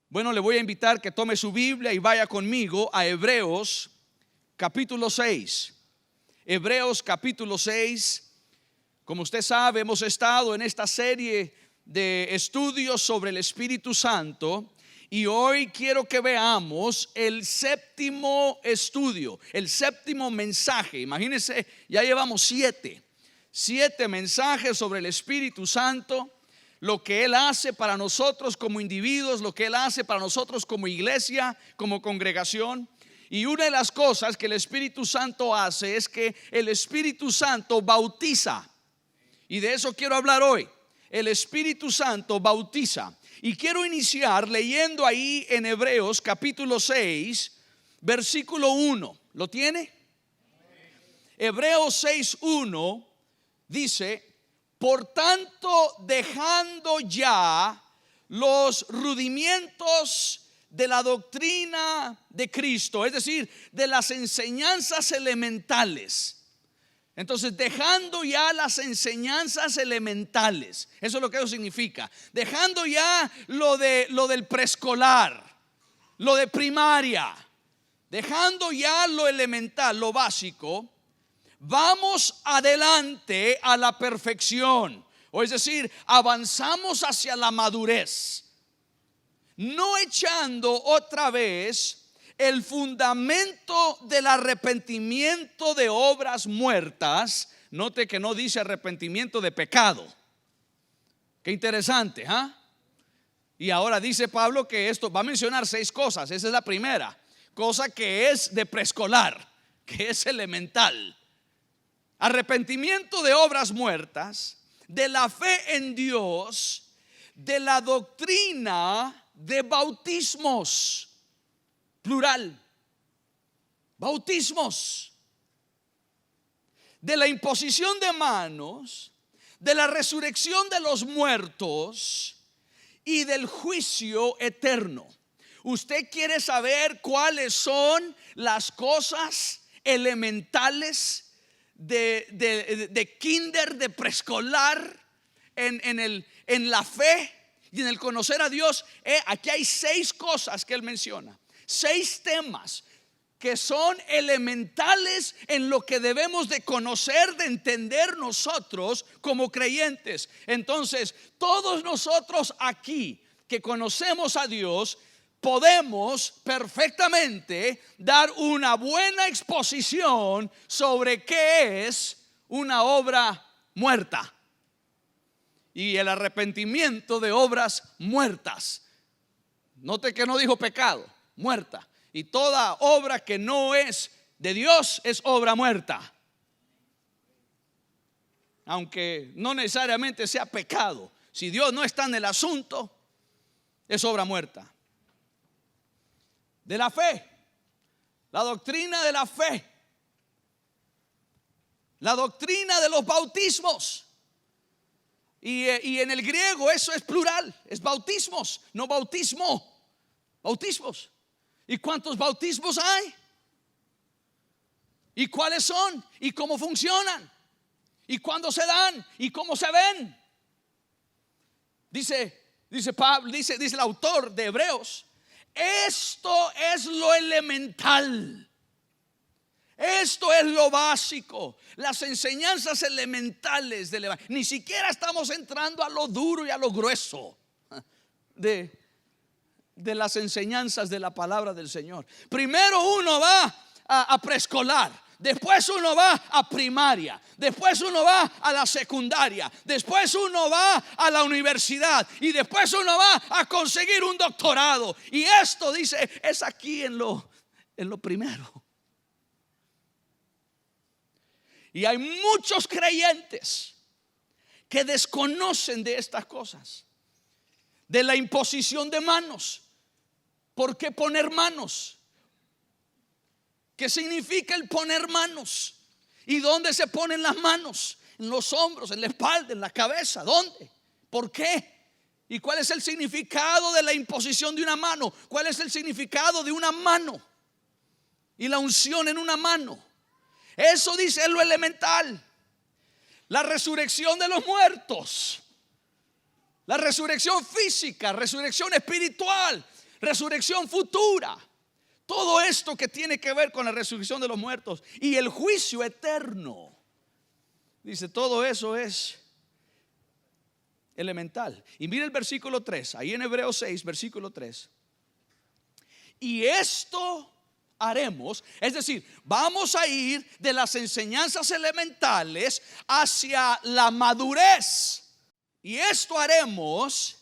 Bueno, le voy a invitar que tome su Biblia y vaya conmigo a Hebreos capítulo 6. Hebreos capítulo 6. Como usted sabe, hemos estado en esta serie de estudios sobre el Espíritu Santo y hoy quiero que veamos el séptimo estudio, el séptimo mensaje. Imagínense, ya llevamos siete mensajes sobre el Espíritu Santo, lo que Él hace para nosotros como individuos, lo que Él hace para nosotros como iglesia, como congregación. Y una de las cosas que el Espíritu Santo hace es que el Espíritu Santo bautiza. Y de eso quiero hablar hoy. El Espíritu Santo bautiza. Y quiero iniciar leyendo ahí en Hebreos capítulo 6, versículo 1. ¿Lo tiene? Hebreos 6:1 dice: por tanto, dejando ya los rudimientos de la doctrina de Cristo, es decir, de las enseñanzas elementales. Entonces, dejando ya las enseñanzas elementales, eso es lo que eso significa. Dejando ya lo del preescolar, lo de primaria, dejando ya lo elemental, lo básico, vamos adelante a la perfección, o es decir, avanzamos hacia la madurez, no echando otra vez el fundamento del arrepentimiento de obras muertas. Note que no dice arrepentimiento de pecado. Qué interesante, ¿ah? Y ahora dice Pablo que esto va a mencionar 6 cosas. Esa es la primera cosa, que es de preescolar, que es elemental. Arrepentimiento de obras muertas, de la fe en Dios, de la doctrina de bautismos, plural, bautismos, de la imposición de manos, de la resurrección de los muertos y del juicio eterno. ¿Usted quiere saber cuáles son las cosas elementales de kinder, de preescolar, en la fe y en el conocer a Dios? Aquí hay 6 cosas que él menciona, 6 temas que son elementales en lo que debemos de conocer, de entender nosotros como creyentes. Entonces, todos nosotros aquí que conocemos a Dios podemos perfectamente dar una buena exposición sobre qué es una obra muerta y el arrepentimiento de obras muertas. Note que no dijo pecado, muerta. Y toda obra que no es de Dios es obra muerta, aunque no necesariamente sea pecado. Si Dios no está en el asunto, es obra muerta. De la fe, la doctrina de la fe, la doctrina de los bautismos. Y en el griego eso es plural, es bautismos, no bautismo, bautismos. ¿Y cuántos bautismos hay? ¿Y cuáles son? ¿Y cómo funcionan? ¿Y cuándo se dan? ¿Y cómo se ven? Dice Pablo, dice el autor de Hebreos: esto es lo elemental, esto es lo básico, las enseñanzas elementales del evangelio. Ni siquiera estamos entrando a lo duro y a lo grueso de las enseñanzas de la palabra del Señor. Primero uno va a preescolar, después uno va a primaria, después uno va a la secundaria, después uno va a la universidad y después uno va a conseguir un doctorado. Y esto, dice, es aquí en lo primero. Y hay muchos creyentes que desconocen de estas cosas, de la imposición de manos. ¿Por qué poner manos? ¿Qué significa el poner manos? ¿Y dónde se ponen las manos? En los hombros, en la espalda, en la cabeza. ¿Dónde? ¿Por qué? ¿Y cuál es el significado de la imposición de una mano? ¿Cuál es el significado de una mano? Y la unción en una mano. Eso dice lo elemental. la resurrección de los muertos, la resurrección física, resurrección espiritual, resurrección futura. Todo esto que tiene que ver con la resurrección de los muertos y el juicio eterno. Dice, todo eso es elemental. Y mire el versículo 3, ahí en Hebreos 6, versículo 3. Y esto haremos, es decir, vamos a ir de las enseñanzas elementales hacia la madurez. Y esto haremos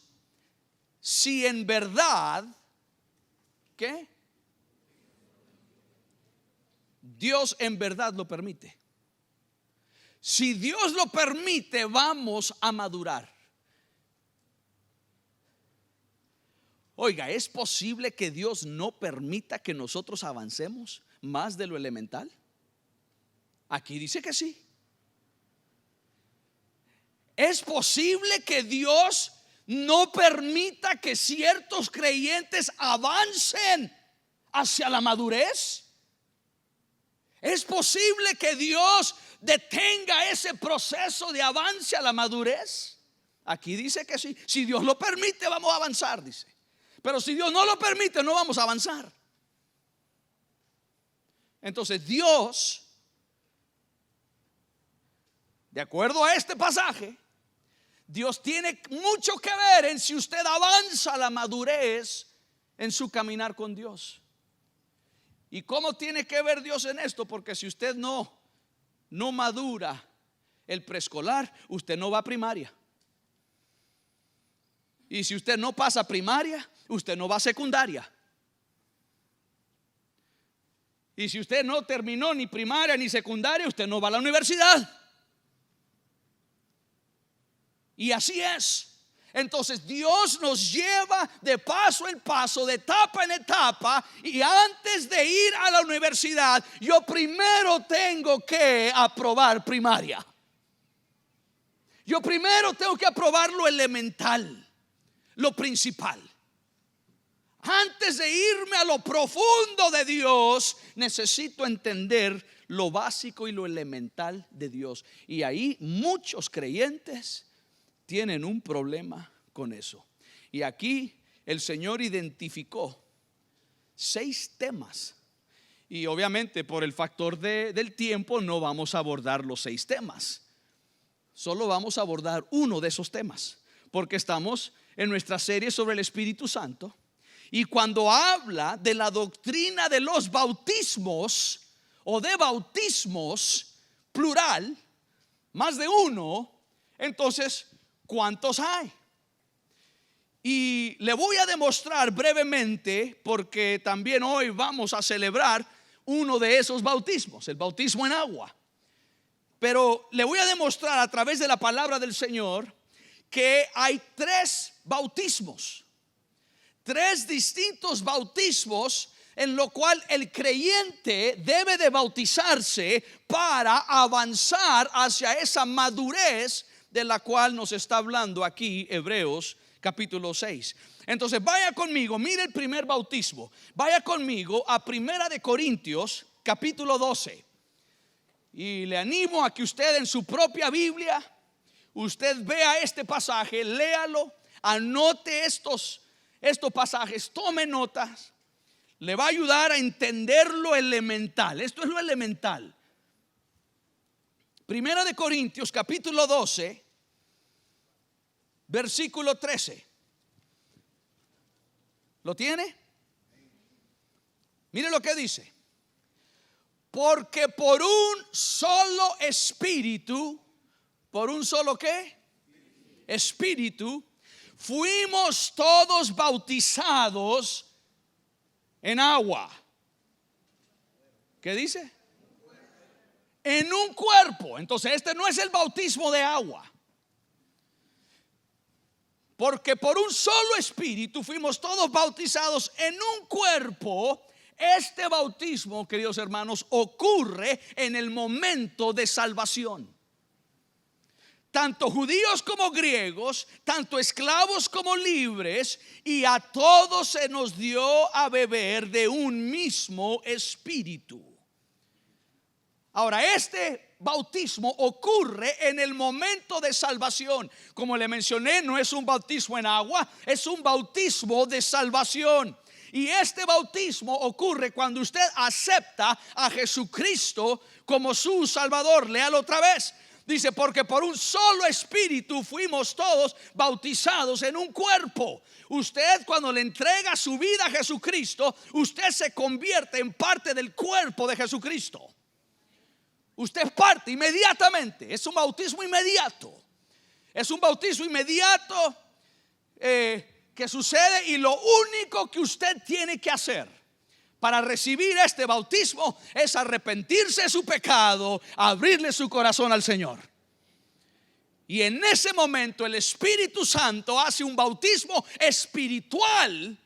si en verdad, ¿qué? Dios en verdad lo permite. Si Dios lo permite, vamos a madurar. Oiga, ¿es posible que Dios no permita que nosotros avancemos más de lo elemental? Aquí dice que sí. ¿Es posible que Dios no permita que ciertos creyentes avancen hacia la madurez? ¿Es posible que Dios detenga ese proceso de avance a la madurez? Aquí dice que sí. Si Dios lo permite, vamos a avanzar, dice. Pero si Dios no lo permite, no vamos a avanzar. Entonces Dios, de acuerdo a este pasaje, Dios tiene mucho que ver en si usted avanza a la madurez en su caminar con Dios. ¿Y cómo tiene que ver Dios en esto? Porque si usted no madura el preescolar, usted no va a primaria. Y si usted no pasa primaria, usted no va a secundaria. Y si usted no terminó ni primaria ni secundaria, usted no va a la universidad. Y así es. Entonces Dios nos lleva de paso en paso, de etapa en etapa. Y antes de ir a la universidad, yo primero tengo que aprobar primaria. Yo primero tengo que aprobar lo elemental, lo principal. Antes de irme a lo profundo de Dios, necesito entender lo básico y lo elemental de Dios. Y ahí muchos creyentes tienen un problema con eso. Y aquí el Señor identificó 6 temas. Y obviamente por el factor del tiempo no vamos a abordar los 6 temas. Solo vamos a abordar uno de esos temas, porque estamos en nuestra serie sobre el Espíritu Santo. Y cuando habla de la doctrina de los bautismos o de bautismos, plural, más de uno, entonces, ¿cuántos hay? Y le voy a demostrar brevemente, porque también hoy vamos a celebrar uno de esos bautismos, el bautismo en agua. Pero le voy a demostrar a través de la palabra del Señor que hay 3 bautismos, 3 distintos bautismos en lo cual el creyente debe de bautizarse para avanzar hacia esa madurez de la cual nos está hablando aquí Hebreos capítulo 6. Entonces vaya conmigo, mire el primer bautismo. Vaya conmigo a Primera de Corintios capítulo 12. Y le animo a que usted en su propia Biblia, usted vea este pasaje, léalo, anote estos pasajes, tome notas. Le va a ayudar a entender lo elemental. Esto es lo elemental. Primera de Corintios capítulo 12, versículo 13. ¿Lo tiene? Mire lo que dice. Porque por un solo espíritu, ¿por un solo qué? Espíritu, fuimos todos bautizados en agua. ¿Qué dice? En un cuerpo. Entonces este no es el bautismo de agua. Porque por un solo espíritu fuimos todos bautizados en un cuerpo. Este bautismo, queridos hermanos, ocurre en el momento de salvación. Tanto judíos como griegos, tanto esclavos como libres, y a todos se nos dio a beber de un mismo espíritu. Ahora, este bautismo ocurre en el momento de salvación. Como le mencioné, no es un bautismo en agua, es un bautismo de salvación. Y este bautismo ocurre cuando usted acepta a Jesucristo como su Salvador. Léalo otra vez. Dice, porque por un solo espíritu fuimos todos bautizados en un cuerpo. Usted, cuando le entrega su vida a Jesucristo, usted se convierte en parte del cuerpo de Jesucristo. Usted es parte inmediatamente. Es un bautismo inmediato. Es un bautismo inmediato que sucede, y lo único que usted tiene que hacer para recibir este bautismo es arrepentirse de su pecado, abrirle su corazón al Señor. Y en ese momento el Espíritu Santo hace un bautismo espiritual.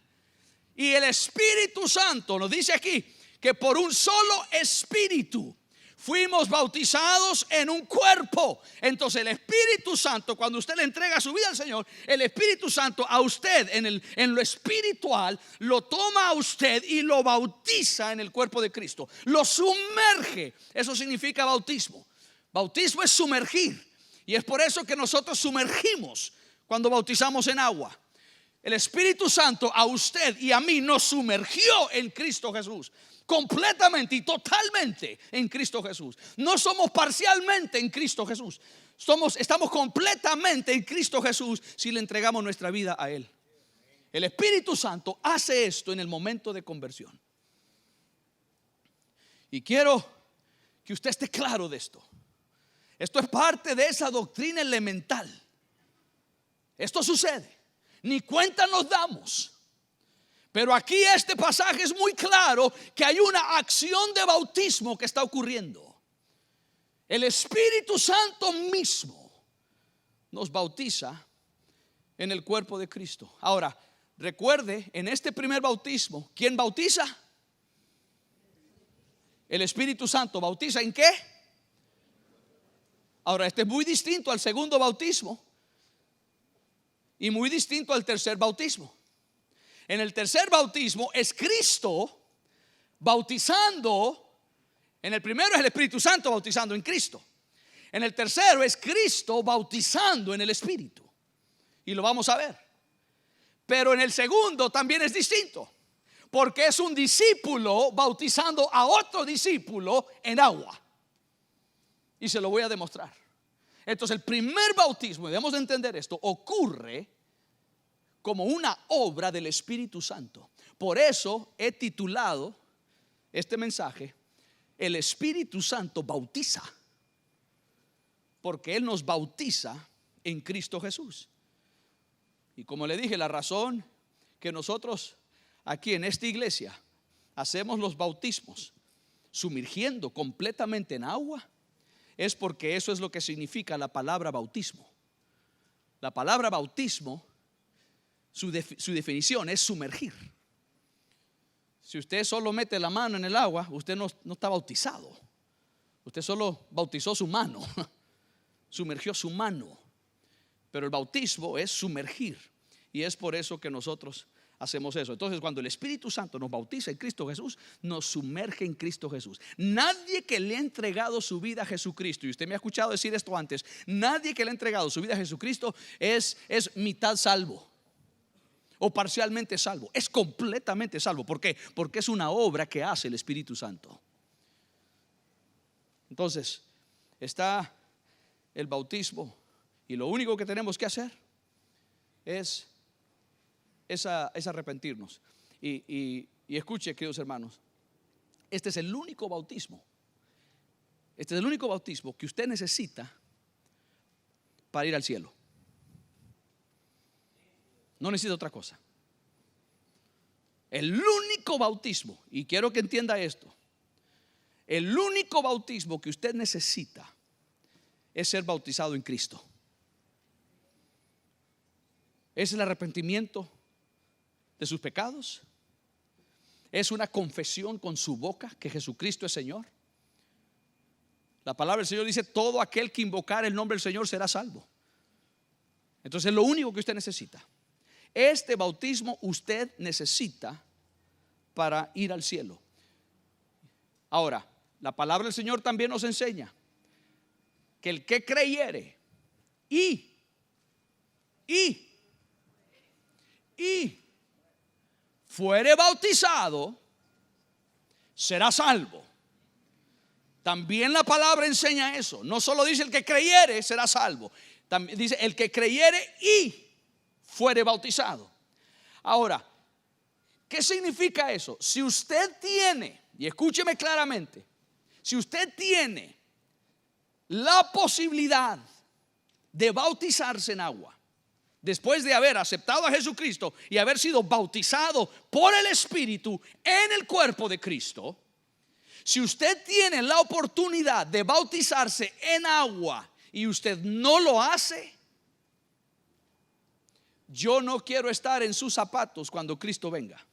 Y el Espíritu Santo nos dice aquí que por un solo espíritu fuimos bautizados en un cuerpo. Entonces el Espíritu Santo, cuando usted le entrega su vida al Señor, el Espíritu Santo a usted en lo espiritual lo toma a usted y lo bautiza en el cuerpo de Cristo. Lo sumerge. Eso significa bautismo. Bautismo es sumergir. Y es por eso que nosotros sumergimos cuando bautizamos en agua. El Espíritu Santo a usted y a mí nos sumergió en Cristo Jesús. Completamente y totalmente en Cristo Jesús. No somos parcialmente en Cristo Jesús. Estamos completamente en Cristo Jesús si le entregamos nuestra vida a Él. El Espíritu Santo hace esto en el momento de conversión. Y quiero que usted esté claro de esto. Esto es parte de esa doctrina elemental. Esto sucede. Ni cuenta nos damos. Pero aquí este pasaje es muy claro que hay una acción de bautismo que está ocurriendo. El Espíritu Santo mismo nos bautiza en el cuerpo de Cristo. Ahora, recuerde, en este primer bautismo, ¿quién bautiza? El Espíritu Santo. ¿Bautiza en qué? Ahora, este es muy distinto al segundo bautismo y muy distinto al tercer bautismo. En el tercer bautismo es Cristo bautizando. En el primero es el Espíritu Santo bautizando en Cristo. En el tercero es Cristo bautizando en el Espíritu. Y lo vamos a ver. Pero en el segundo también es distinto, porque es un discípulo bautizando a otro discípulo en agua. Y se lo voy a demostrar. Entonces el primer bautismo, debemos de entender esto, ocurre como una obra del Espíritu Santo. Por eso he titulado este mensaje: el Espíritu Santo bautiza, porque Él nos bautiza en Cristo Jesús. Y como le dije, la razón que nosotros aquí en esta iglesia hacemos los bautismos sumergiendo completamente en agua es porque eso es lo que significa la palabra bautismo. La palabra bautismo, su definición es sumergir. Si usted solo mete la mano en el agua, usted no está bautizado. Usted solo bautizó su mano, sumergió su mano. Pero el bautismo es sumergir, y es por eso que nosotros hacemos eso. Entonces, cuando el Espíritu Santo nos bautiza en Cristo Jesús, nos sumerge en Cristo Jesús. Nadie que le ha entregado su vida a Jesucristo, y usted me ha escuchado decir esto antes, nadie que le ha entregado su vida a Jesucristo es mitad salvo o parcialmente salvo. Es completamente salvo. ¿Por qué? Porque es una obra que hace el Espíritu Santo. Entonces, está el bautismo, y lo único que tenemos que hacer es arrepentirnos. Y escuche, queridos hermanos, este es el único bautismo. Este es el único bautismo que usted necesita para ir al cielo. No necesita otra cosa. El único bautismo, y quiero que entienda esto, el único bautismo que usted necesita es ser bautizado en Cristo. Es el arrepentimiento de sus pecados. Es una confesión con su boca que Jesucristo es Señor. La palabra del Señor dice: todo aquel que invocar el nombre del Señor será salvo. Entonces es lo único que usted necesita. Este bautismo usted necesita para ir al cielo. Ahora, la palabra del Señor también nos enseña que el que creyere y fuere bautizado será salvo. También la palabra enseña eso. No solo dice el que creyere será salvo, también dice el que creyere y fuere bautizado. Ahora, ¿qué significa eso? Si usted tiene, y escúcheme claramente, si usted tiene la posibilidad de bautizarse en agua, después de haber aceptado a Jesucristo y haber sido bautizado por el Espíritu en el cuerpo de Cristo, si usted tiene la oportunidad de bautizarse en agua y usted no lo hace, yo no quiero estar en sus zapatos cuando Cristo venga.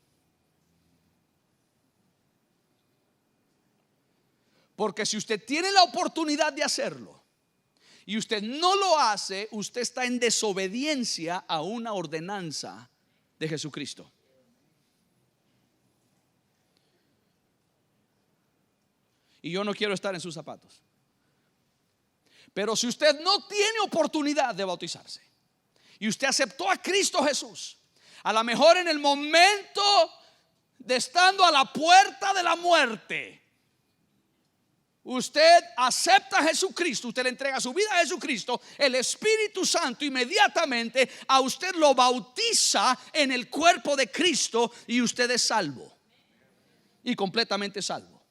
Porque si usted tiene la oportunidad de hacerlo y usted no lo hace, usted está en desobediencia a una ordenanza de Jesucristo. Y yo no quiero estar en sus zapatos. Pero si usted no tiene oportunidad de bautizarse y usted aceptó a Cristo Jesús, a lo mejor en el momento de estando a la puerta de la muerte, usted acepta a Jesucristo, usted le entrega su vida a Jesucristo, el Espíritu Santo inmediatamente a usted lo bautiza en el cuerpo de Cristo y usted es salvo y completamente salvo.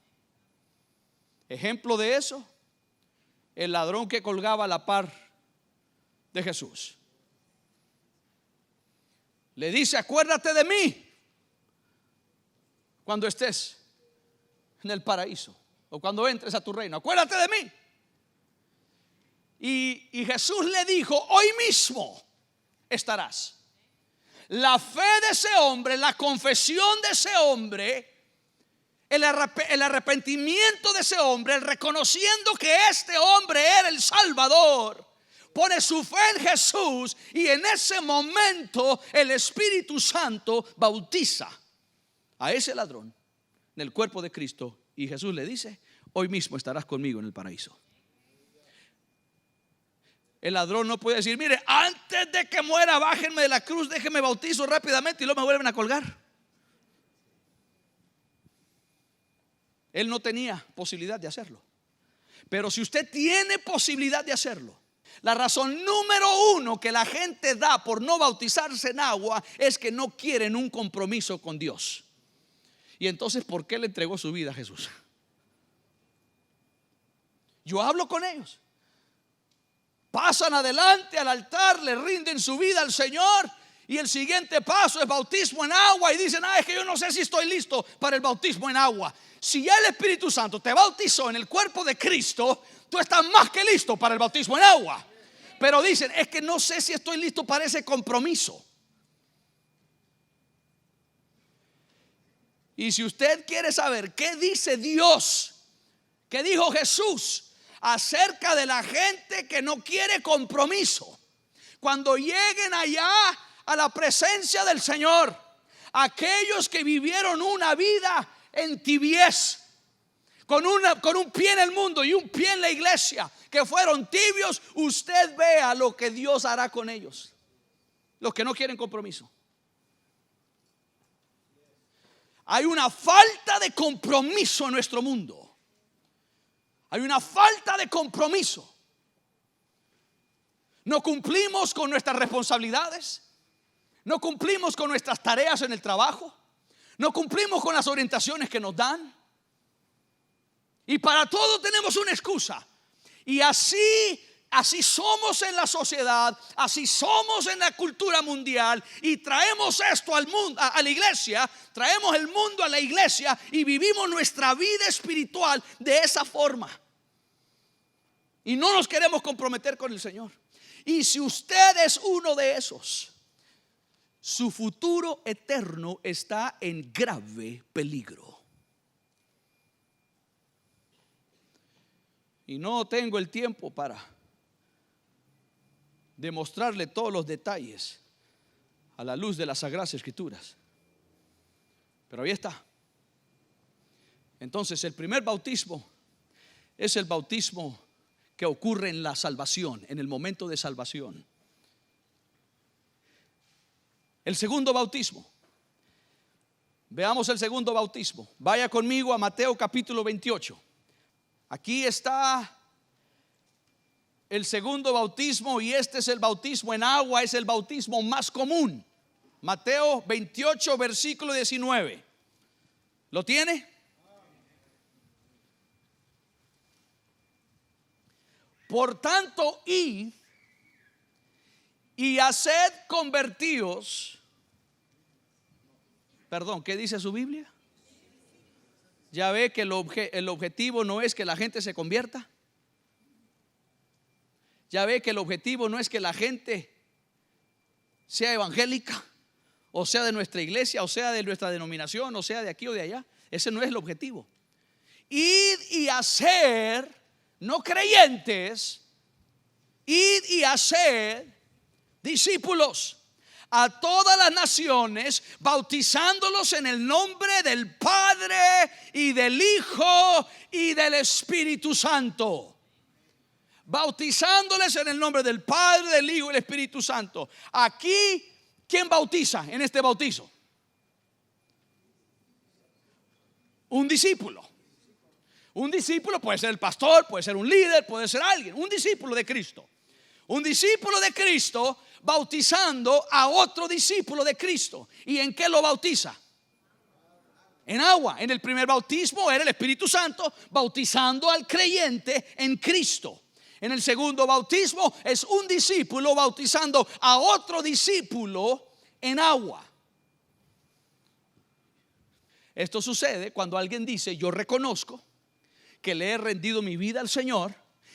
Ejemplo de eso, el ladrón que colgaba a la par de Jesús. Le dice: acuérdate de mí cuando estés en el paraíso, o cuando entres a tu reino, acuérdate de mí. Y Jesús le dijo: hoy mismo estarás. La fe de ese hombre, la confesión de ese hombre, el arrepentimiento de ese hombre, el reconociendo que este hombre era el Salvador, pone su fe en Jesús, y en ese momento el Espíritu Santo bautiza a ese ladrón en el cuerpo de Cristo, y Jesús le dice: hoy mismo estarás conmigo en el paraíso. El ladrón no puede decir: mire, antes de que muera, bájenme de la cruz, déjenme bautizo rápidamente y luego me vuelven a colgar. Él no tenía posibilidad de hacerlo. Pero si usted tiene posibilidad de hacerlo, la razón número uno que la gente da por no bautizarse en agua es que no quieren un compromiso con Dios. Y entonces, ¿por qué le entregó su vida a Jesús? Yo hablo con ellos. Pasan adelante al altar, le rinden su vida al Señor, y el siguiente paso es bautismo en agua, y dicen: es que yo no sé si estoy listo para el bautismo en agua. Si ya el Espíritu Santo te bautizó en el cuerpo de Cristo, tú estás más que listo para el bautismo en agua. Pero dicen: es que no sé si estoy listo para ese compromiso. Y si usted quiere saber qué dice Dios, qué dijo Jesús acerca de la gente que no quiere compromiso, cuando lleguen allá a la presencia del Señor, aquellos que vivieron una vida en tibiez, con un pie en el mundo y un pie en la iglesia, que fueron tibios, usted vea lo que Dios hará con ellos, los que no quieren compromiso. Hay una falta de compromiso en nuestro mundo. Hay una falta de compromiso. No cumplimos con nuestras responsabilidades, no cumplimos con nuestras tareas en el trabajo, no cumplimos con las orientaciones que nos dan, y para todo tenemos una excusa. Y así somos en la sociedad, así somos en la cultura mundial, y traemos esto al mundo, a la iglesia, traemos el mundo a la iglesia y vivimos nuestra vida espiritual de esa forma. Y no nos queremos comprometer con el Señor. Y si usted es uno de esos, su futuro eterno está en grave peligro. Y no tengo el tiempo para demostrarle todos los detalles a la luz de las Sagradas Escrituras, pero ahí está. Entonces, el primer bautismo es el bautismo que ocurre en la salvación, en el momento de salvación. El segundo bautismo. Veamos el segundo bautismo. Vaya conmigo a Mateo capítulo 28. Aquí está el segundo bautismo, y este es el bautismo en agua, es el bautismo más común. Mateo 28 versículo 19. ¿Lo tiene? Por tanto, id y haced convertidos. Perdón, ¿qué dice su Biblia? Ya ve que el objetivo no es que la gente se convierta. Ya ve que el objetivo no es que la gente sea evangélica, o sea de nuestra iglesia, o sea de nuestra denominación, o sea de aquí o de allá. Ese no es el objetivo. Id y hacer, no creyentes, id y hacer discípulos a todas las naciones, bautizándolos en el nombre del Padre y del Hijo y del Espíritu Santo. Bautizándoles en el nombre del Padre, del Hijo y del Espíritu Santo. Aquí, ¿quién bautiza en este bautizo? Un discípulo. Un discípulo puede ser el pastor, puede ser un líder, puede ser alguien. Un discípulo de Cristo. Un discípulo de Cristo bautizando a otro discípulo de Cristo. ¿Y en qué lo bautiza? En agua. En el primer bautismo era el Espíritu Santo bautizando al creyente en Cristo. En el segundo bautismo es un discípulo bautizando a otro discípulo en agua. Esto sucede cuando alguien dice: yo reconozco que le he rendido mi vida al Señor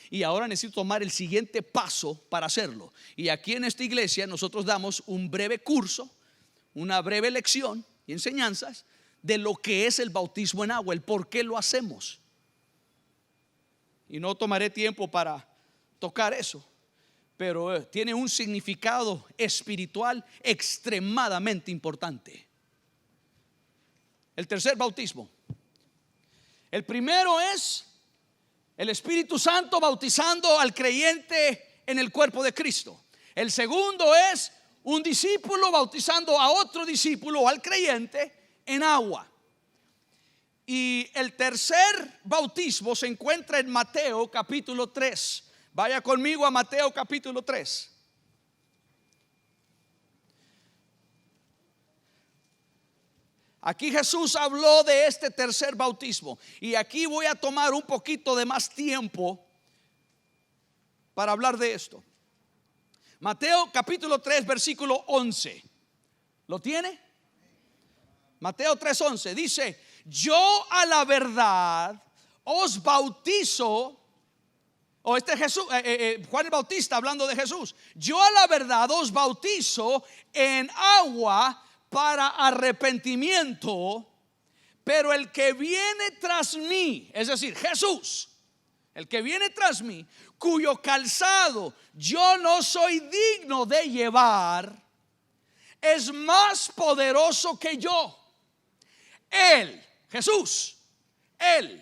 y ahora necesito tomar el siguiente paso para hacerlo. Y aquí en esta iglesia nosotros damos un breve curso, una breve lección y enseñanzas de lo que es el bautismo en agua, el por qué lo hacemos. Y no tomaré tiempo para tocar eso, pero tiene un significado espiritual extremadamente importante. El tercer bautismo. El primero es el Espíritu Santo bautizando al creyente en el cuerpo de Cristo. El segundo es un discípulo bautizando a otro discípulo o al creyente en agua. Y el tercer bautismo se encuentra en Mateo capítulo 3. Vaya conmigo a Mateo capítulo 3. Aquí Jesús habló de este tercer bautismo. Y aquí voy a tomar un poquito de más tiempo para hablar de esto. Mateo capítulo 3 versículo 11. ¿Lo tiene? Mateo 3:11 dice: yo a la verdad os bautizo. O Jesús, Juan el Bautista hablando de Jesús. Yo a la verdad os bautizo en agua para arrepentimiento, pero el que viene tras mí, es decir, Jesús, el que viene tras mí, cuyo calzado yo no soy digno de llevar, es más poderoso que yo. Él, Jesús, Él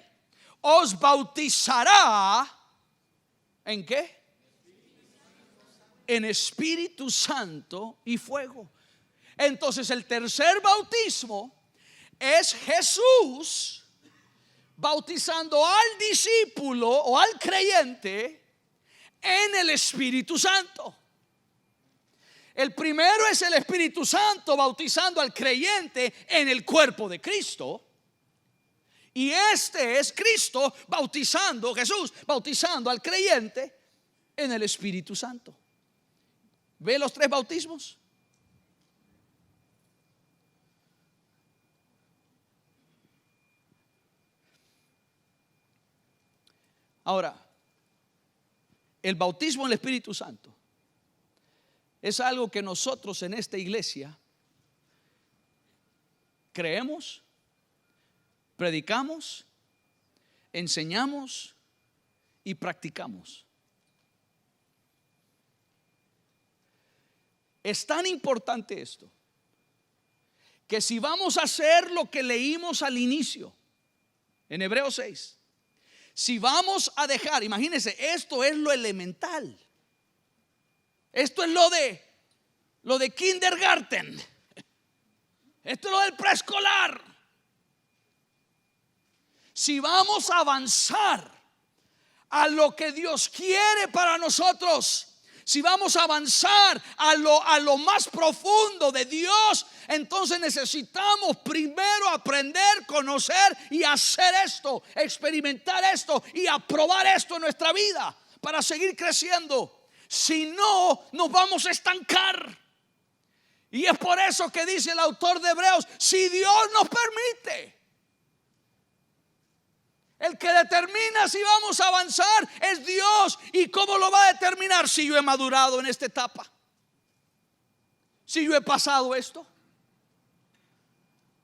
os bautizará. ¿En qué? En Espíritu Santo y fuego. Entonces el tercer bautismo es Jesús bautizando al discípulo o al creyente en el Espíritu Santo. El primero es el Espíritu Santo bautizando al creyente en el cuerpo de Cristo. Y este es Cristo bautizando, Jesús bautizando al creyente en el Espíritu Santo. ¿Ve los tres bautismos? Ahora, el bautismo en el Espíritu Santo es algo que nosotros en esta iglesia creemos, predicamos, enseñamos y practicamos. Es tan importante esto que si vamos a hacer lo que leímos al inicio en Hebreos 6, Si vamos a dejar, imagínense, esto es lo elemental. Esto es lo de kindergarten. Esto es lo del preescolar. Si vamos a avanzar a lo que Dios quiere para nosotros, si vamos a avanzar a lo más profundo de Dios, entonces necesitamos primero aprender, conocer y hacer esto, experimentar esto y aprobar esto en nuestra vida para seguir creciendo. Si no, nos vamos a estancar. Y es por eso que dice el autor de Hebreos: si Dios nos permite. El que determina si vamos a avanzar es Dios. ¿Y cómo lo va a determinar? Si yo he madurado en esta etapa, si yo he pasado esto.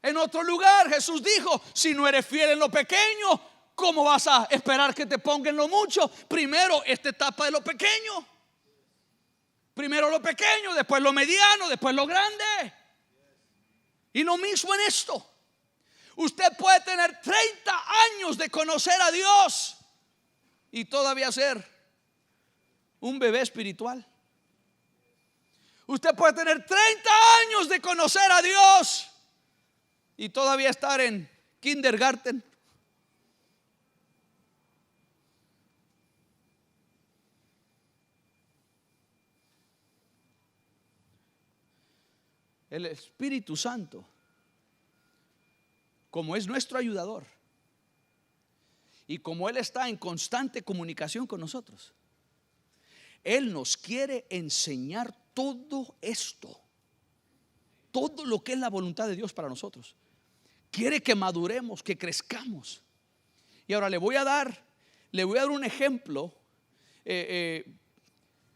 En otro lugar Jesús dijo: si no eres fiel en lo pequeño, ¿cómo vas a esperar que te ponga en lo mucho? Primero esta etapa de lo pequeño. Primero lo pequeño, después lo mediano, después lo grande. Y lo mismo en esto. Usted puede tener 30 años de conocer a Dios y todavía ser un bebé espiritual. Usted puede tener 30 años de conocer a Dios y todavía estar en kindergarten. El Espíritu Santo, como es nuestro ayudador y como Él está en constante comunicación con nosotros, Él nos quiere enseñar todo esto, todo lo que es la voluntad de Dios para nosotros. Quiere que maduremos, que crezcamos. Y ahora le voy a dar un ejemplo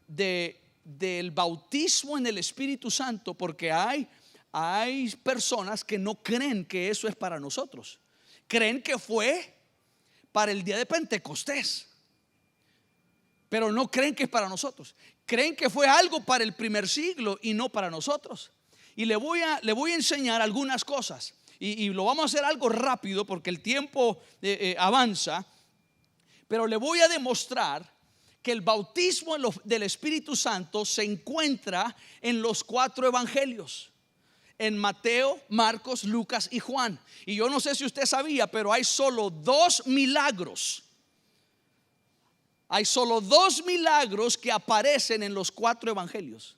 del bautismo en el Espíritu Santo, porque hay personas que no creen que eso es para nosotros. Creen que fue para el día de Pentecostés, pero no creen que es para nosotros. Creen que fue algo para el primer siglo y no para nosotros. Y le voy a enseñar algunas cosas, y lo vamos a hacer algo rápido porque el tiempo avanza. Pero le voy a demostrar que el bautismo del Espíritu Santo se encuentra en los 4 evangelios: en Mateo, Marcos, Lucas y Juan. Y yo no sé si usted sabía, pero hay solo 2 milagros. Hay solo 2 milagros que aparecen en los 4 evangelios.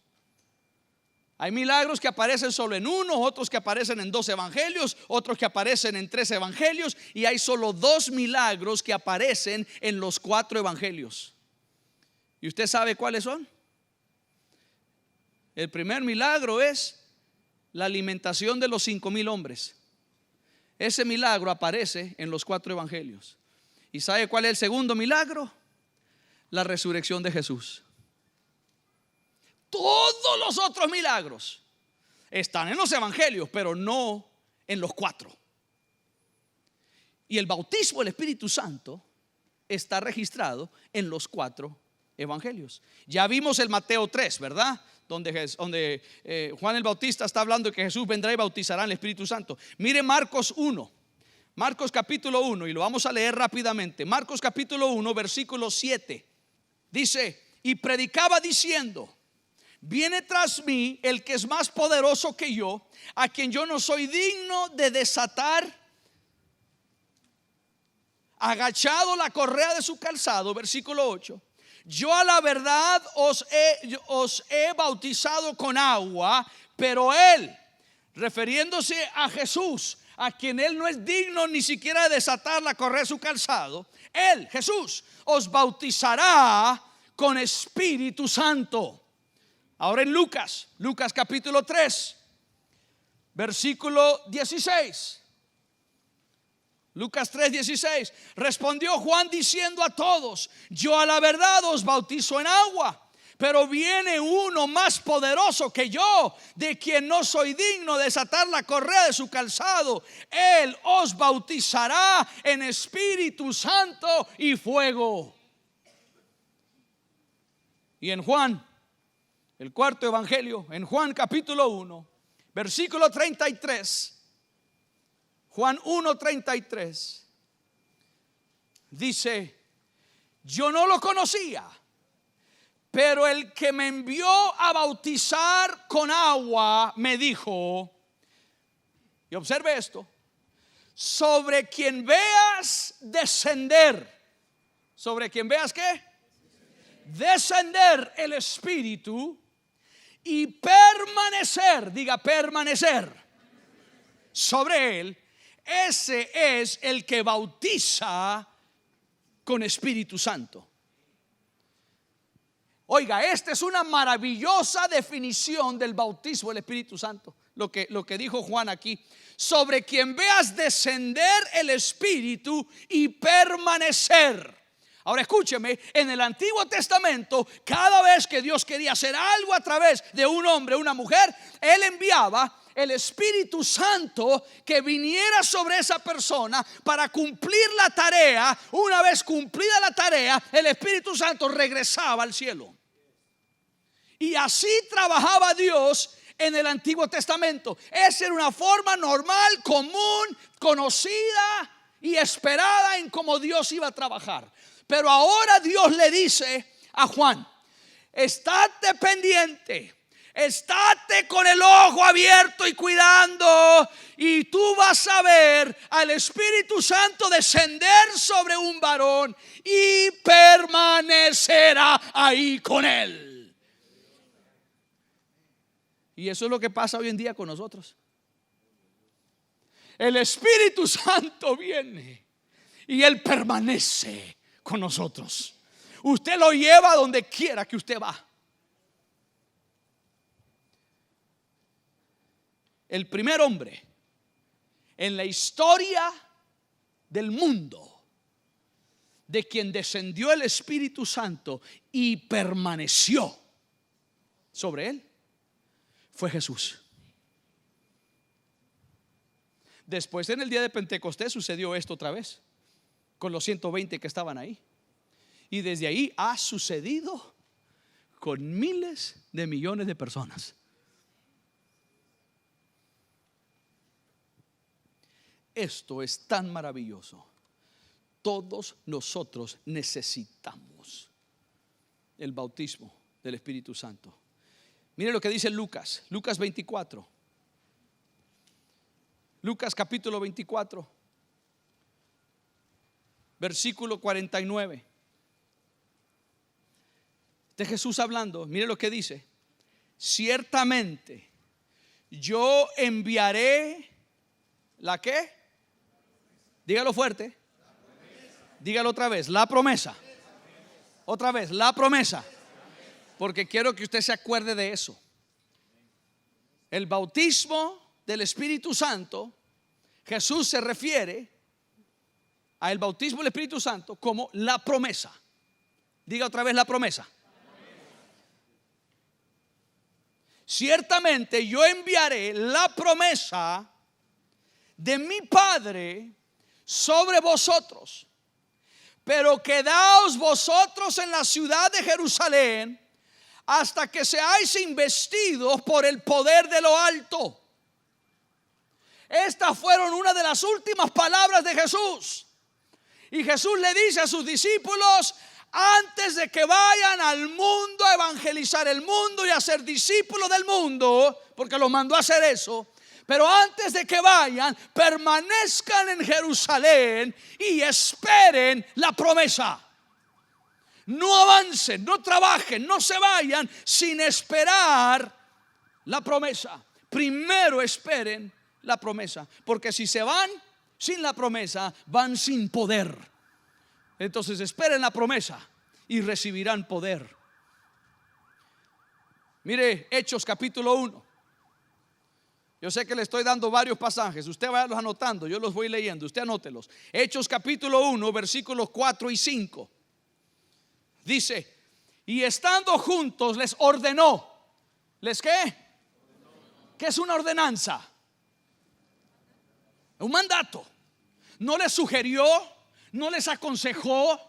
Hay milagros que aparecen solo en uno, otros que aparecen en 2 evangelios, otros que aparecen en 3 evangelios, y hay solo 2 milagros que aparecen en los 4 evangelios. ¿Y usted sabe cuáles son? El primer milagro es la alimentación de los 5,000 hombres. Ese milagro aparece en los 4 evangelios. ¿Y sabe cuál es el segundo milagro? La resurrección de Jesús. Todos los otros milagros están en los evangelios, pero no en los 4. Y el bautismo del Espíritu Santo está registrado en los 4 evangelios. Ya vimos el Mateo 3, ¿verdad? Donde Juan el Bautista está hablando de que Jesús vendrá y bautizará en el Espíritu Santo. Mire Marcos 1, Marcos capítulo 1, y lo vamos a leer rápidamente. Marcos capítulo 1, versículo 7. Dice: y predicaba diciendo: viene tras mí el que es más poderoso que yo, a quien yo no soy digno de desatar agachado la correa de su calzado. Versículo 8. Yo a la verdad os he bautizado con agua, pero él, refiriéndose a Jesús, a quien él no es digno ni siquiera de desatar la correa de su calzado, él, Jesús, os bautizará con Espíritu Santo. Ahora en Lucas capítulo 3, versículo 16. Lucas 3:16. Respondió Juan diciendo a todos: yo a la verdad os bautizo en agua, pero viene uno más poderoso que yo, de quien no soy digno de desatar la correa de su calzado. Él os bautizará en Espíritu Santo y fuego. Y en Juan, el 4 evangelio, en Juan capítulo 1, versículo 33. Juan 1:33. dice, yo no lo conocía, pero el que me envió a bautizar con agua me dijo, y observe esto, sobre quien veas descender, sobre quien veas ¿qué? Descender el Espíritu y permanecer, diga permanecer, sobre él, ese es el que bautiza con Espíritu Santo. Oiga, esta es una maravillosa definición del bautismo del Espíritu Santo. Lo que dijo Juan aquí, sobre quien veas descender el Espíritu y permanecer. Ahora escúcheme, en el Antiguo Testamento, cada vez que Dios quería hacer algo a través de un hombre o una mujer, Él enviaba el Espíritu Santo que viniera sobre esa persona para cumplir la tarea. Una vez cumplida la tarea, el Espíritu Santo regresaba al cielo. Y así trabajaba Dios en el Antiguo Testamento. Esa era una forma normal, común, conocida y esperada en cómo Dios iba a trabajar. Pero ahora Dios le dice a Juan, estate pendiente, estate con el ojo abierto y cuidando, y tú vas a ver al Espíritu Santo descender sobre un varón y permanecerá ahí con él. Y eso es lo que pasa hoy en día con nosotros. El Espíritu Santo viene y Él permanece con nosotros. Usted lo lleva donde quiera que usted va. El primer hombre en la historia del mundo de quien descendió el Espíritu Santo y permaneció sobre él fue Jesús. Después, en el día de Pentecostés, sucedió esto otra vez con los 120 que estaban ahí. Y desde ahí ha sucedido con miles de millones de personas. Esto es tan maravilloso. Todos nosotros necesitamos el bautismo del Espíritu Santo. Mire lo que dice Lucas 24. Lucas capítulo 24, versículo 49. Este Jesús hablando, mire lo que dice. Ciertamente yo enviaré ¿la qué? Dígalo fuerte. Dígalo otra vez, la promesa. Otra vez, la promesa. Porque quiero que usted se acuerde de eso. El bautismo del Espíritu Santo, Jesús se refiere al bautismo del Espíritu Santo como la promesa. Diga otra vez, la promesa. Ciertamente yo enviaré la promesa de mi Padre sobre vosotros, pero quedaos vosotros en la ciudad de Jerusalén hasta que seáis investidos por el poder de lo alto. Estas fueron una de las últimas palabras de Jesús. Y Jesús le dice a sus discípulos, antes de que vayan al mundo a evangelizar el mundo y a ser discípulos del mundo, porque los mandó a hacer eso, pero antes de que vayan, permanezcan en Jerusalén y esperen la promesa. No avancen, no trabajen, no se vayan sin esperar la promesa. Primero esperen la promesa, porque si se van sin la promesa, van sin poder. Entonces esperen la promesa y recibirán poder. Mire Hechos capítulo 1. Yo sé que le estoy dando varios pasajes. Usted vaya los anotando, yo los voy leyendo. Usted anótelos. Hechos capítulo 1, versículos 4 y 5. Dice, y estando juntos les ordenó. ¿Les qué? ¿Qué es una ordenanza? Un mandato. No les sugirió, no les aconsejó,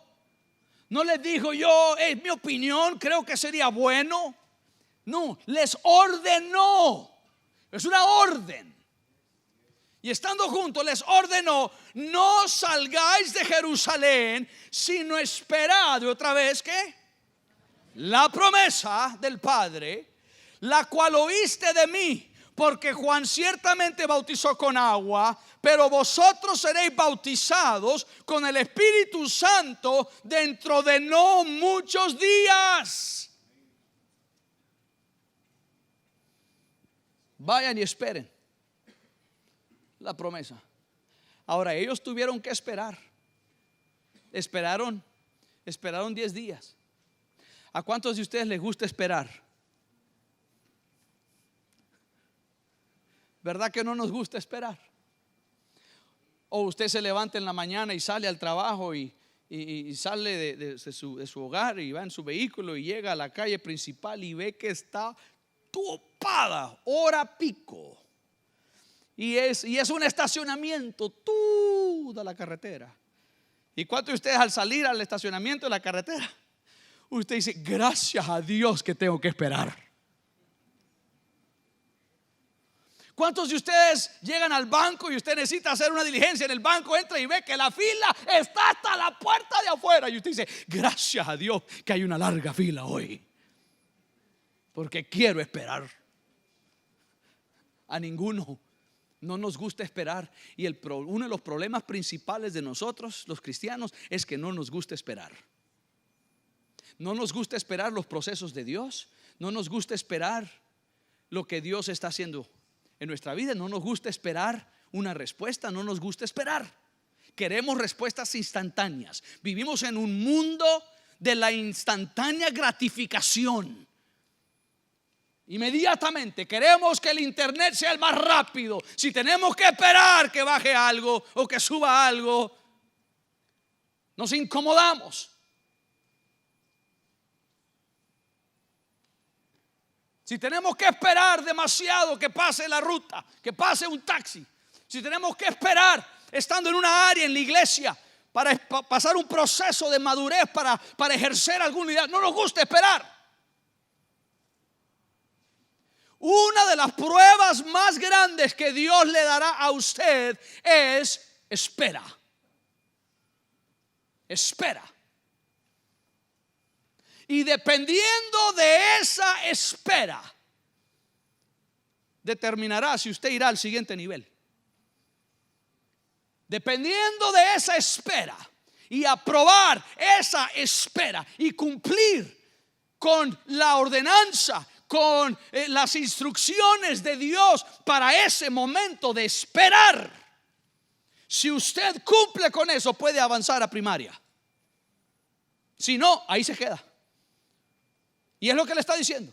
no les dijo yo, es mi opinión, creo que sería bueno. No, les ordenó. Es una orden. Y estando juntos les ordenó: no salgáis de Jerusalén, sino esperad. Y otra vez, ¿qué? La promesa del Padre, la cual oíste de mí, porque Juan ciertamente bautizó con agua, pero vosotros seréis bautizados con el Espíritu Santo dentro de no muchos días. Vayan y esperen la promesa. Ahora ellos tuvieron que esperar. Esperaron 10 días. ¿A cuántos de ustedes les gusta esperar? ¿Verdad que no nos gusta esperar? O usted se levanta en la mañana y sale al trabajo y sale de su hogar y va en su vehículo y llega a la calle principal y ve que está topada, hora pico. Y es un estacionamiento toda la carretera. ¿Y cuántos de ustedes al salir al estacionamiento de la carretera, usted dice: gracias a Dios que tengo que esperar? ¿Cuántos de ustedes llegan al banco y usted necesita hacer una diligencia en el banco, entra y ve que la fila está hasta la puerta de afuera? Y usted dice: gracias a Dios que hay una larga fila hoy, porque quiero esperar. A ninguno no nos gusta esperar. Y uno de los problemas principales de nosotros los cristianos es que no nos gusta esperar. No nos gusta esperar los procesos de Dios. No nos gusta esperar lo que Dios está haciendo en nuestra vida. No nos gusta esperar una respuesta. No nos gusta esperar. Queremos respuestas instantáneas. Vivimos en un mundo de la instantánea gratificación. Inmediatamente queremos que el internet sea el más rápido. Si tenemos que esperar que baje algo o que suba algo, nos incomodamos. Si tenemos que esperar demasiado que pase la ruta, que pase un taxi, si tenemos que esperar estando en una área en la iglesia para pasar un proceso de madurez para ejercer alguna unidad, no nos gusta esperar. Una de las pruebas más grandes que Dios le dará a usted es espera. Espera. Y dependiendo de esa espera, determinará si usted irá al siguiente nivel. Dependiendo de esa espera y aprobar esa espera y cumplir con la ordenanza, con las instrucciones de Dios para ese momento de esperar. Si usted cumple con eso, puede avanzar a primaria. Si no, ahí se queda. Y es lo que le está diciendo: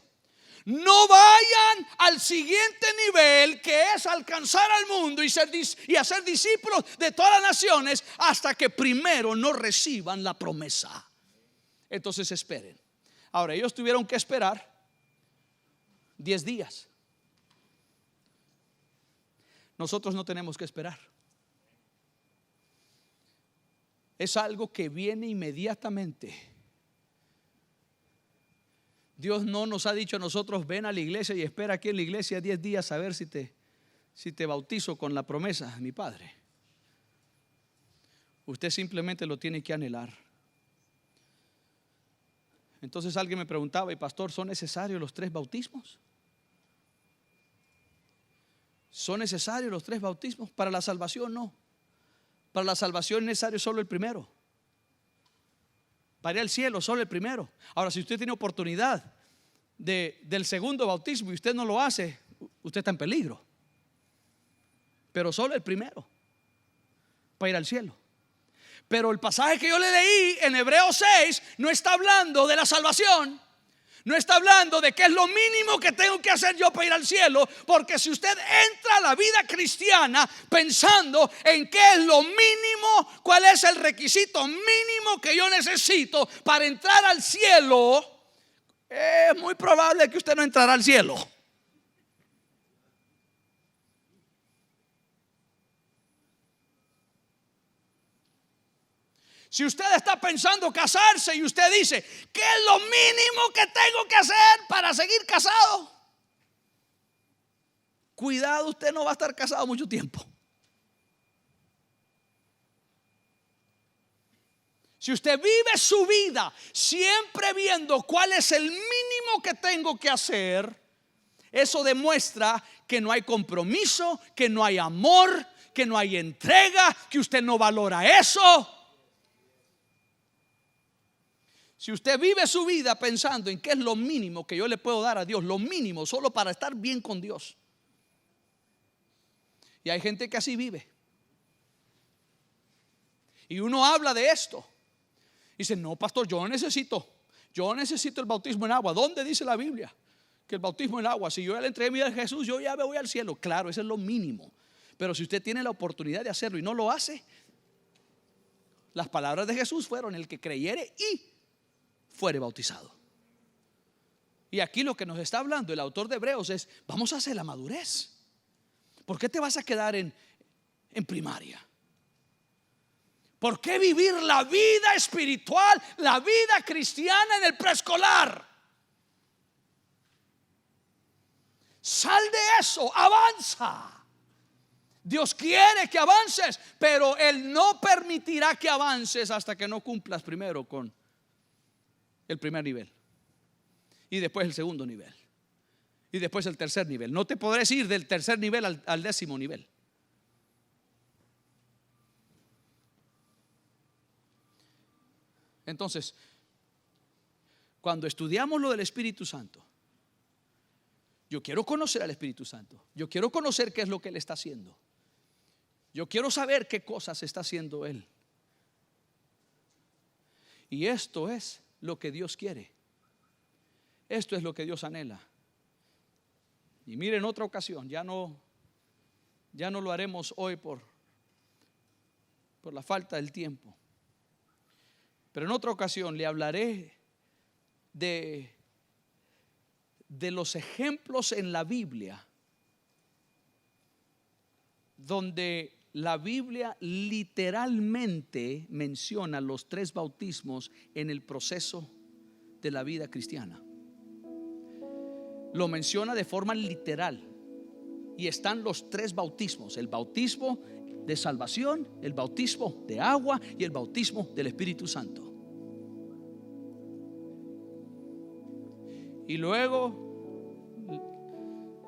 no vayan al siguiente nivel, que es alcanzar al mundo y hacer discípulos de todas las naciones, hasta que primero no reciban la promesa. Entonces esperen. Ahora ellos tuvieron que esperar 10 días. Nosotros no tenemos que esperar. Es algo que viene inmediatamente. Dios no nos ha dicho a nosotros: ven a la iglesia y espera aquí en la iglesia 10 días a ver si te bautizo con la promesa de mi Padre. Usted simplemente lo tiene que anhelar. Entonces alguien me preguntaba: y pastor, ¿son necesarios los 3 bautismos? ¿Son necesarios los 3 bautismos? Para la salvación no. Para la salvación es necesario solo el primero. Para ir al cielo solo el primero. Ahora, si usted tiene oportunidad del segundo bautismo y usted no lo hace, usted está en peligro. Pero solo el primero para ir al cielo. Pero el pasaje que yo le leí en Hebreos 6 no está hablando de la salvación. No está hablando de qué es lo mínimo que tengo que hacer yo para ir al cielo. Porque si usted entra a la vida cristiana pensando en qué es lo mínimo, cuál es el requisito mínimo que yo necesito para entrar al cielo, es muy probable que usted no entrará al cielo. Si usted está pensando casarse y usted dice: ¿qué es lo mínimo que tengo que hacer para seguir casado? Cuidado, usted no va a estar casado mucho tiempo. Si usted vive su vida siempre viendo cuál es el mínimo que tengo que hacer, eso demuestra que no hay compromiso, que no hay amor, que no hay entrega, que usted no valora eso. Si usted vive su vida pensando en qué es lo mínimo que yo le puedo dar a Dios, lo mínimo solo para estar bien con Dios. Y hay gente que así vive. Y uno habla de esto. Dice, no, pastor, yo necesito el bautismo en agua. ¿Dónde dice la Biblia que el bautismo en agua? Si yo ya le entregué mi vida a Jesús, yo ya me voy al cielo. Claro, eso es lo mínimo. Pero si usted tiene la oportunidad de hacerlo y no lo hace, las palabras de Jesús fueron: el que creyere y fuere bautizado. Y aquí lo que nos está hablando el autor de Hebreos es: vamos a hacer la madurez. ¿Por qué te vas a quedar en primaria? ¿Por qué vivir la vida espiritual, la vida cristiana en el preescolar? Sal de eso, avanza. Dios quiere que avances, pero Él no permitirá que avances hasta que no cumplas primero con el primer nivel, y después el segundo nivel, y después el tercer nivel. No te podrás ir del tercer nivel al 10º nivel. Entonces, cuando estudiamos lo del Espíritu Santo, yo quiero conocer al Espíritu Santo. Yo quiero conocer qué es lo que Él está haciendo. Yo quiero saber qué cosas está haciendo Él. Y esto es lo que Dios quiere. Esto es lo que Dios anhela. Y mire, en otra ocasión, ya no lo haremos hoy por la falta del tiempo. Pero en otra ocasión le hablaré de los ejemplos en la Biblia donde la Biblia literalmente menciona los 3 bautismos en el proceso de la vida cristiana. Lo menciona de forma literal. Y están los 3 bautismos: el bautismo de salvación, el bautismo de agua y el bautismo del Espíritu Santo. Y luego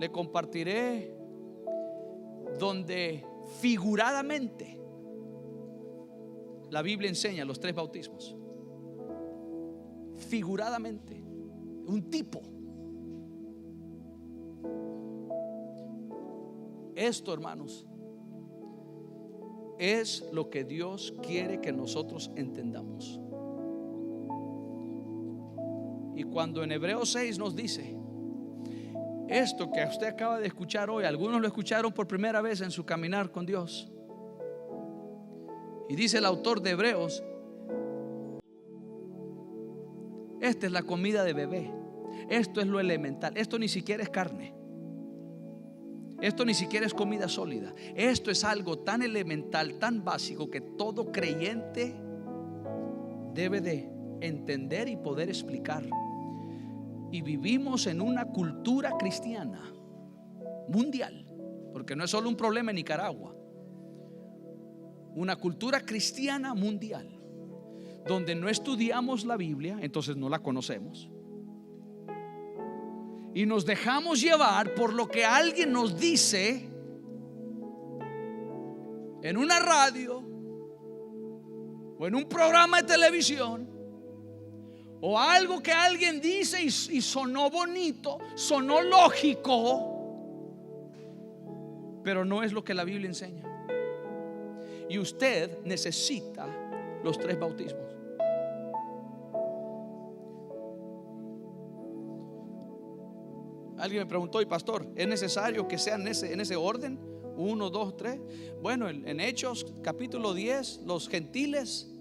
le compartiré donde figuradamente la Biblia enseña los 3 bautismos. Figuradamente, un tipo. Esto, hermanos, es lo que Dios quiere que nosotros entendamos. Y cuando en Hebreos 6 nos dice esto que usted acaba de escuchar hoy, algunos lo escucharon por primera vez en su caminar con Dios. Y dice el autor de Hebreos: esta es la comida de bebé. Esto es lo elemental. Esto ni siquiera es carne. Esto ni siquiera es comida sólida. Esto es algo tan elemental, tan básico, que todo creyente debe de entender y poder explicar. Y vivimos en una cultura cristiana mundial, porque no es solo un problema en Nicaragua. Una cultura cristiana mundial donde no estudiamos la Biblia, entonces no la conocemos, y nos dejamos llevar por lo que alguien nos dice en una radio o en un programa de televisión, o algo que alguien dice y sonó bonito, sonó lógico, pero no es lo que la Biblia enseña. Y usted necesita los 3 bautismos. Alguien me preguntó: y pastor, ¿es necesario que sean en ese orden? 1, 2, 3. Bueno, en Hechos capítulo 10, los gentiles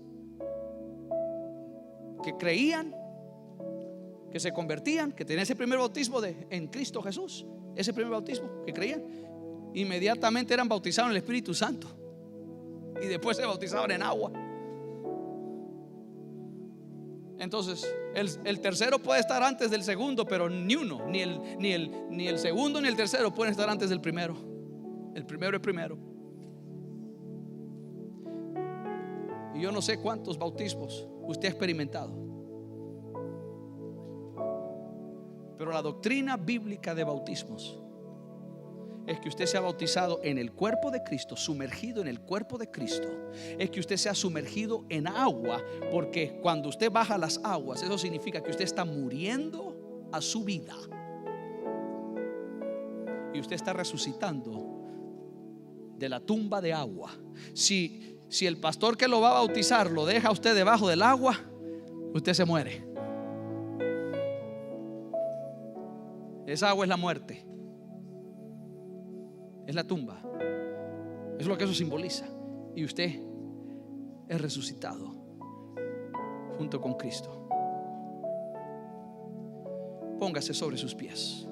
que creían, que se convertían, que tenían ese primer bautismo en Cristo Jesús, ese primer bautismo que creían, inmediatamente eran bautizados en el Espíritu Santo, y después se bautizaban en agua. Entonces el tercero puede estar antes del segundo, pero ni uno, ni el segundo ni el tercero pueden estar antes del primero. El primero es primero. Y yo no sé cuántos bautismos usted ha experimentado, pero la doctrina bíblica de bautismos es que usted sea bautizado en el cuerpo de Cristo, sumergido en el cuerpo de Cristo. Es que usted sea sumergido en agua, porque cuando usted baja las aguas, eso significa que usted está muriendo a su vida y usted está resucitando de la tumba de agua. Si el pastor que lo va a bautizar lo deja a usted debajo del agua, usted se muere. Esa agua es la muerte, es la tumba, es lo que eso simboliza. Y usted es resucitado junto con Cristo. Póngase sobre sus pies.